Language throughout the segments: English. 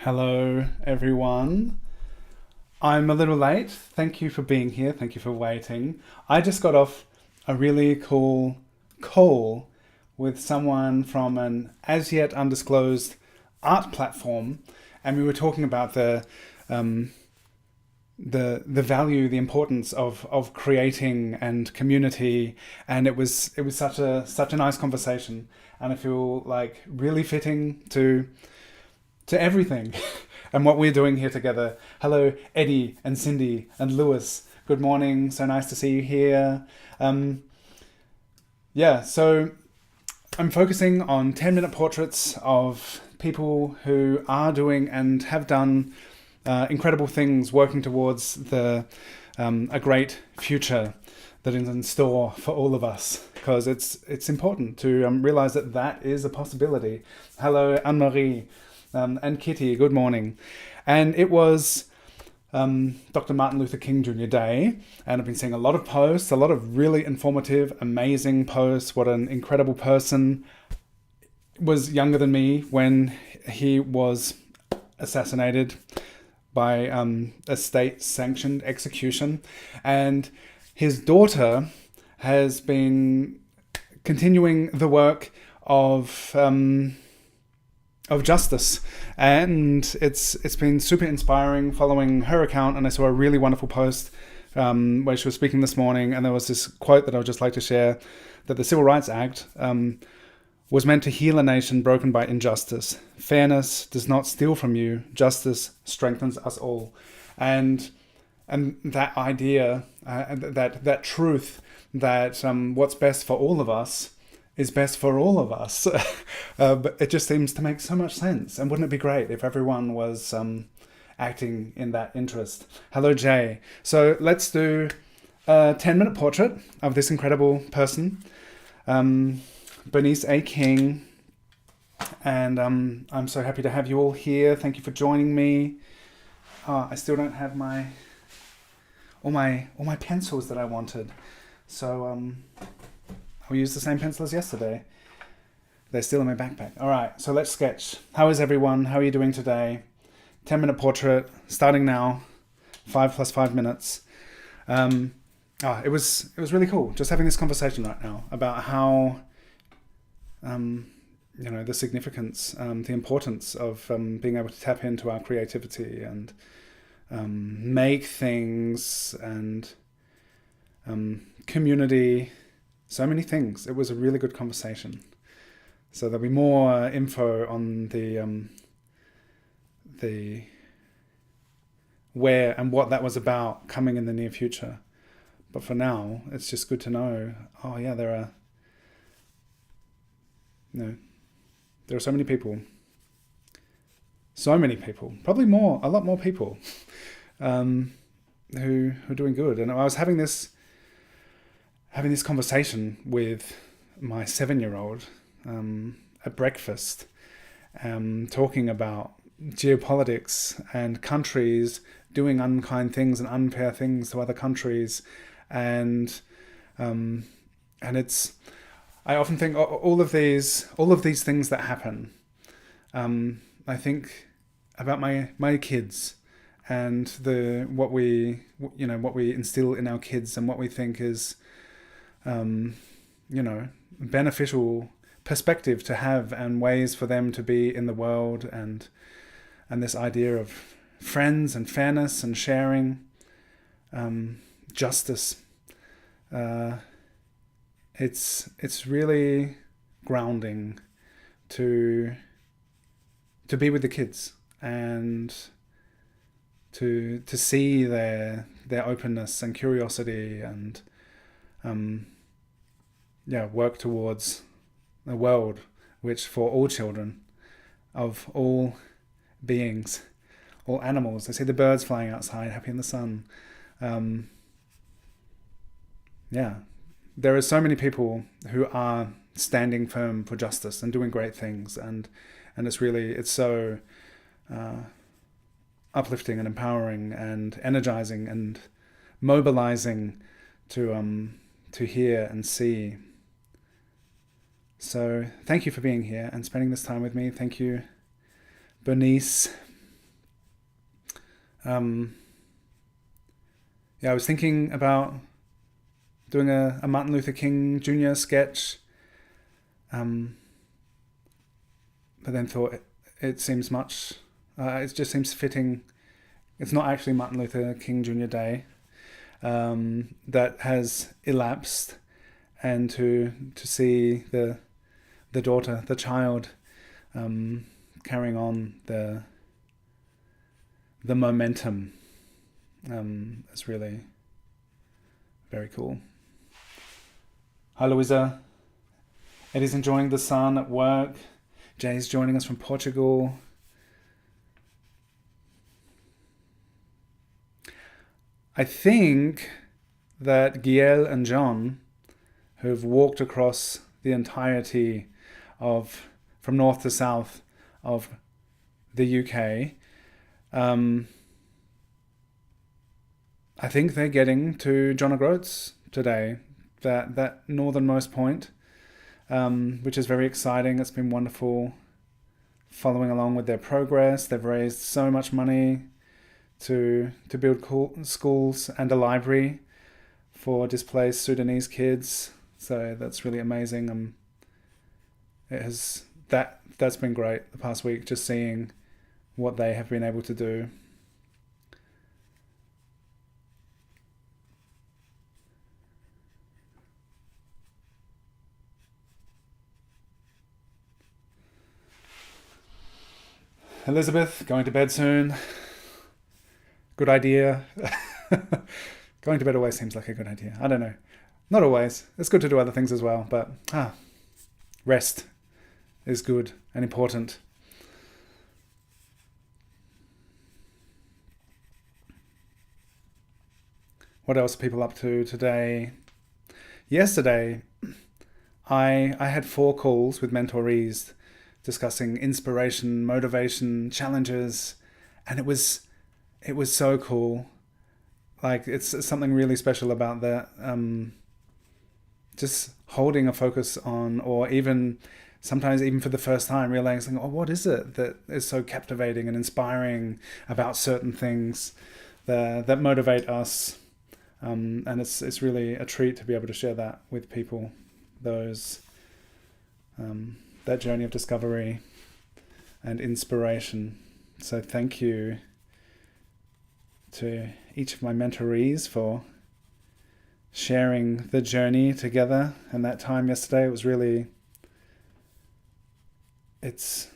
Hello, everyone. I'm a little late. Thank you for being here. Thank you for waiting. I just got off a really cool call with someone from an as yet undisclosed art platform, and we were talking about um, the value, the importance of creating and community, and it was such a nice conversation, and I feel like really fitting to everything and what we're doing here together. Hello, Eddie and Cindy and Lewis. Good morning. So nice to see you here. Um, so I'm focusing on 10-minute portraits of people who are doing and have done incredible things working towards a great future that is in store for all of us, because it's important to realize that is a possibility. Hello, Anne-Marie. And Kitty, good morning. And it was Dr. Martin Luther King Jr. Day, and I've been seeing a lot of posts, a lot of really informative, amazing posts. What an incredible person. Was younger than me when he was assassinated by a state-sanctioned execution, and his daughter has been continuing the work of justice, and it's been super inspiring following her account. And I saw a really wonderful post where she was speaking this morning, and there was this quote that I would just like to share, that the Civil Rights Act was meant to heal a nation broken by injustice. Fairness does not steal from you, justice strengthens us all. And that idea, that truth, that what's best for all of us is best for all of us. But it just seems to make so much sense. And wouldn't it be great if everyone was acting in that interest? Hello, Jay. So let's do a 10-minute portrait of this incredible person, Bernice A. King. And I'm so happy to have you all here. Thank you for joining me. I still don't have all my pencils that I wanted. So we used the same pencil as yesterday. They're still in my backpack. All right, so let's sketch. How is everyone? How are you doing today? 10-minute portrait, starting now. 5 plus 5 minutes. It was really cool just having this conversation right now about how, the significance, the importance of being able to tap into our creativity and make things and community. So many things. It was a really good conversation. So there'll be more info on the where and what that was about coming in the near future. But for now, it's just good to know. Oh yeah, there are so many people. So many people. Probably a lot more people, who are doing good. And I was having this conversation with my 7-year-old at breakfast, talking about geopolitics and countries doing unkind things and unfair things to other countries, and it's. I often think all of these things that happen. I think about my kids and what we instill in our kids and what we think is beneficial perspective to have, and ways for them to be in the world, and this idea of friends and fairness and sharing, justice. It's really grounding to be with the kids and to see their openness and curiosity, and work towards a world which, for all children of all beings, all animals. I see the birds flying outside, happy in the sun. There are so many people who are standing firm for justice and doing great things, and it's so uplifting and empowering and energizing and mobilizing to hear and see. So thank you for being here and spending this time with me. Thank you, Bernice. Um, yeah, I was thinking about doing a Martin Luther King Jr. sketch, um, but then thought it seems much. It just seems fitting. It's not actually Martin Luther King Jr. Day that has elapsed, and to see the daughter, the child, carrying on the momentum is really very cool. Hi, Louisa. Eddie's enjoying the sun at work. Jay's joining us from Portugal. I think that Giel and John, who've walked across the entirety of, from north to south of the UK, I think they're getting to John O'Groats today, that northernmost point, which is very exciting. It's been wonderful following along with their progress. They've raised so much money to build schools and a library for displaced Sudanese kids. So that's really amazing. That's been great the past week, just seeing what they have been able to do. Elizabeth, going to bed soon. Good idea. Going to bed always seems like a good idea. I don't know. Not always. It's good to do other things as well, but rest is good and important. What else are people up to today? Yesterday, I had 4 calls with mentorees discussing inspiration, motivation, challenges, and it was so cool. Like, it's something really special about that. Just holding a focus on, or even sometimes even for the first time realizing, oh, what is it that is so captivating and inspiring about certain things that motivate us. And it's really a treat to be able to share that with people, those that journey of discovery and inspiration. So thank you to each of my mentorees for sharing the journey together. And that time yesterday, it was really, it's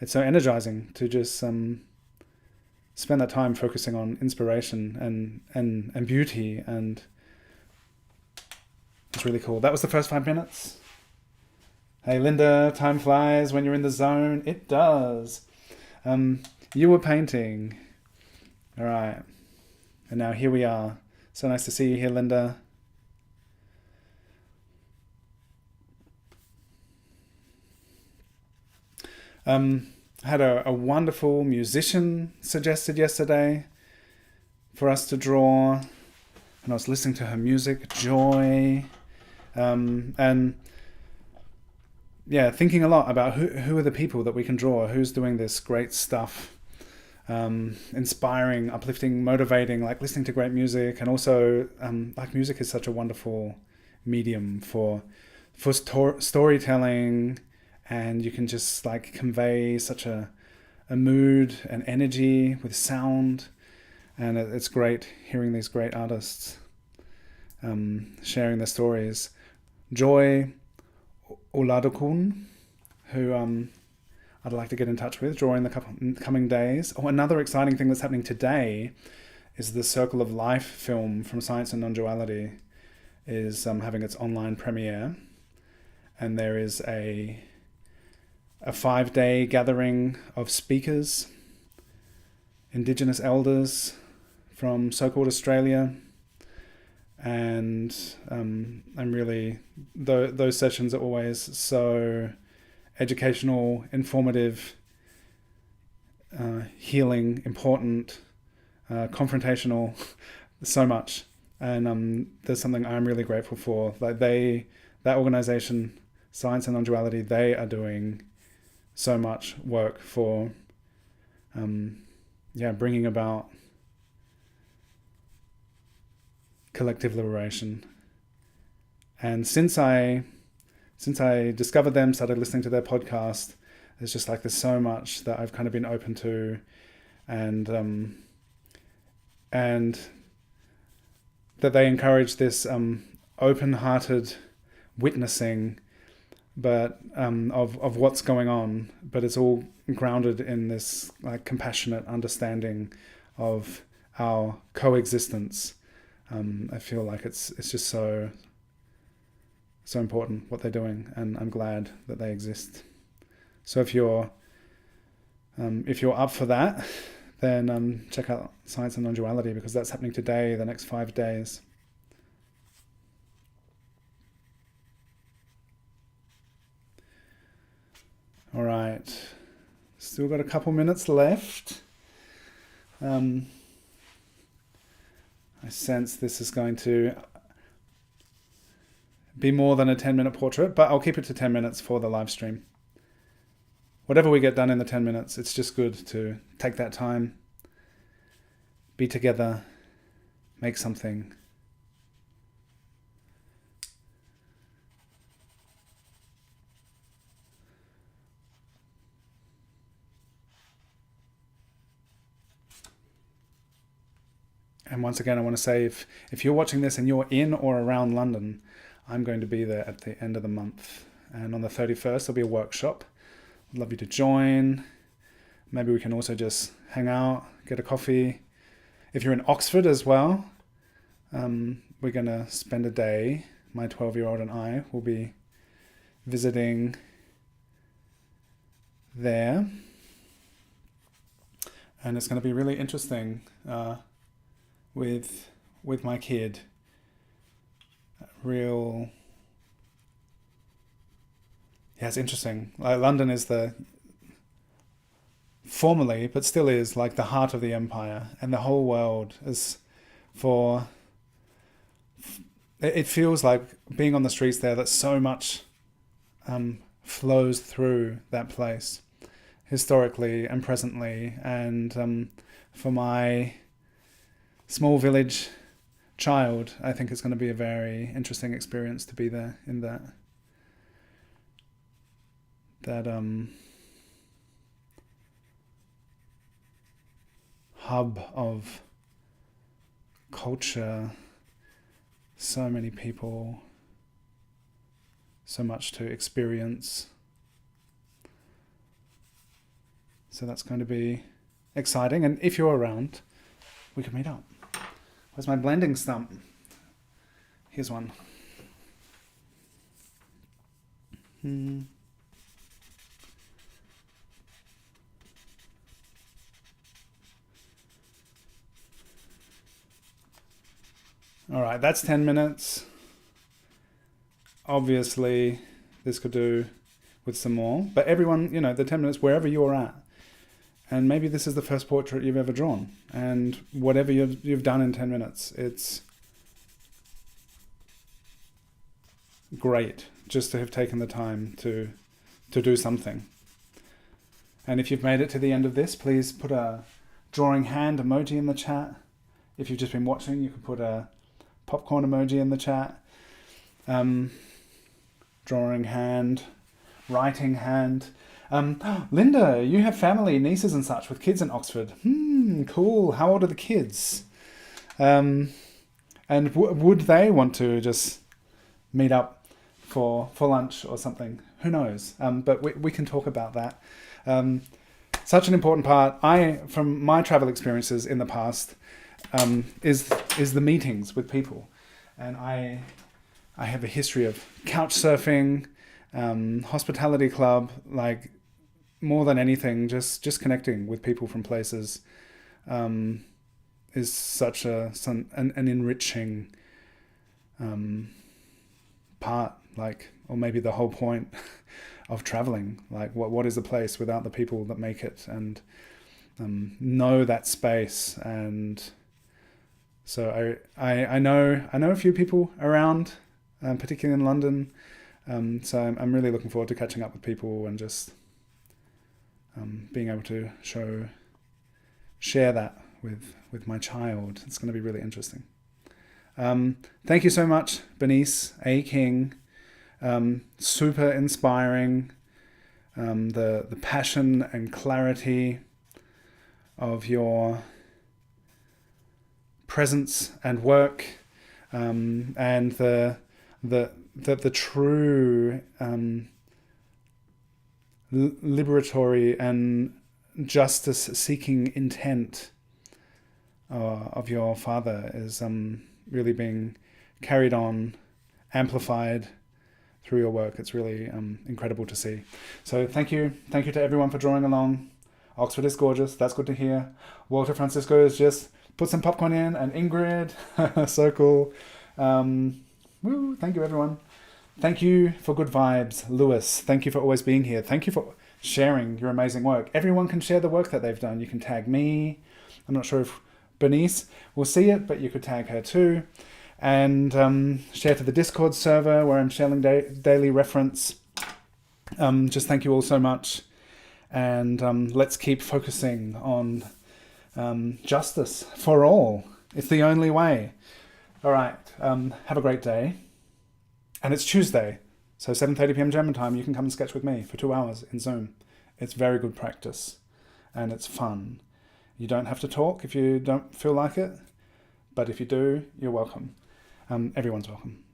so energizing to just spend that time focusing on inspiration and beauty, and it's really cool. That was the first 5 minutes. Hey Linda, time flies when you're in the zone. It does. You were painting. All right. And now here we are. So nice to see you here, Linda. I had a wonderful musician suggested yesterday for us to draw, and I was listening to her music, Joy, and yeah, thinking a lot about who are the people that we can draw, who's doing this great stuff, inspiring, uplifting, motivating, like listening to great music, and also like music is such a wonderful medium for storytelling, and you can just like convey such a mood and energy with sound, and it's great hearing these great artists sharing their stories. Joy Oladokun, who I'd like to get in touch with during the coming days. Oh, another exciting thing that's happening today is the Circle of Life film from Science and Non-Duality is having its online premiere, and there is a 5-day gathering of speakers, Indigenous elders from so-called Australia, and I'm really, those sessions are always so educational, informative, healing, important, confrontational, so much. And there's something I'm really grateful for. Like that organization, Science and Non-Duality, they are doing so much work for bringing about collective liberation. And since I discovered them, started listening to their podcast, there's so much that I've kind of been open to, and that they encourage this open-hearted witnessing, but of what's going on, but it's all grounded in this like compassionate understanding of our coexistence. I feel like it's just so important what they're doing, and I'm glad that they exist. So if you're up for that, then check out Science and Non-Duality, because that's happening today, the next 5 days. All right, still got a couple minutes left. I sense this is going to be more than a 10-minute portrait, but I'll keep it to 10 minutes for the live stream. Whatever we get done in the 10 minutes, it's just good to take that time, be together, make something. And once again, I want to say, if you're watching this and you're in or around London, I'm going to be there at the end of the month. And on the 31st, there'll be a workshop. I'd love you to join. Maybe we can also just hang out, get a coffee. If you're in Oxford as well, we're going to spend a day. My 12-year-old and I will be visiting there. And it's going to be really interesting with my kid. It's interesting. Like London is formerly, but still is, like the heart of the empire, and the whole world is it feels like being on the streets there that so much flows through that place historically and presently. And for my small village child, I think it's going to be a very interesting experience to be there in that hub of culture, so many people, so much to experience. So that's going to be exciting. And if you're around, we can meet up. Where's my blending stump? Here's one. All right, that's 10 minutes. Obviously, this could do with some more. But everyone, the 10 minutes, wherever you're at. And maybe this is the first portrait you've ever drawn. And whatever you've done in 10 minutes, it's great just to have taken the time to do something. And if you've made it to the end of this, please put a drawing hand emoji in the chat. If you've just been watching, you can put a popcorn emoji in the chat. Drawing hand, writing hand. Linda, you have family, nieces and such with kids in Oxford. Cool. How old are the kids? And would they want to just meet up for lunch or something? Who knows? But we can talk about that. Such an important part. From my travel experiences in the past, is the meetings with people. And I have a history of couch surfing, hospitality club, like more than anything, just connecting with people from places is such an enriching part, like, or maybe the whole point of traveling. Like, what is a place without the people that make it, and know that space. And so I know a few people around, particularly in London. So I'm really looking forward to catching up with people and just being able to show share that with my child. It's going to be really interesting. Thank you so much, Bernice A. King. Super inspiring. The passion and clarity of your presence and work, and the true liberatory and justice-seeking intent of your father is really being carried on, amplified through your work. It's really incredible to see. So thank you to everyone for drawing along. Oxford is gorgeous. That's good to hear. Walter Francisco has just put some popcorn in, and Ingrid, so cool. Woo! Thank you, everyone. Thank you for good vibes, Lewis. Thank you for always being here. Thank you for sharing your amazing work. Everyone can share the work that they've done. You can tag me. I'm not sure if Bernice will see it, but you could tag her too. And share to the Discord server where I'm sharing daily reference. Just thank you all so much. And let's keep focusing on justice for all. It's the only way. All right. Have a great day. And it's Tuesday. So 7:30 p.m. German time, you can come and sketch with me for 2 hours in Zoom. It's very good practice. And it's fun. You don't have to talk if you don't feel like it. But if you do, you're welcome. Everyone's welcome.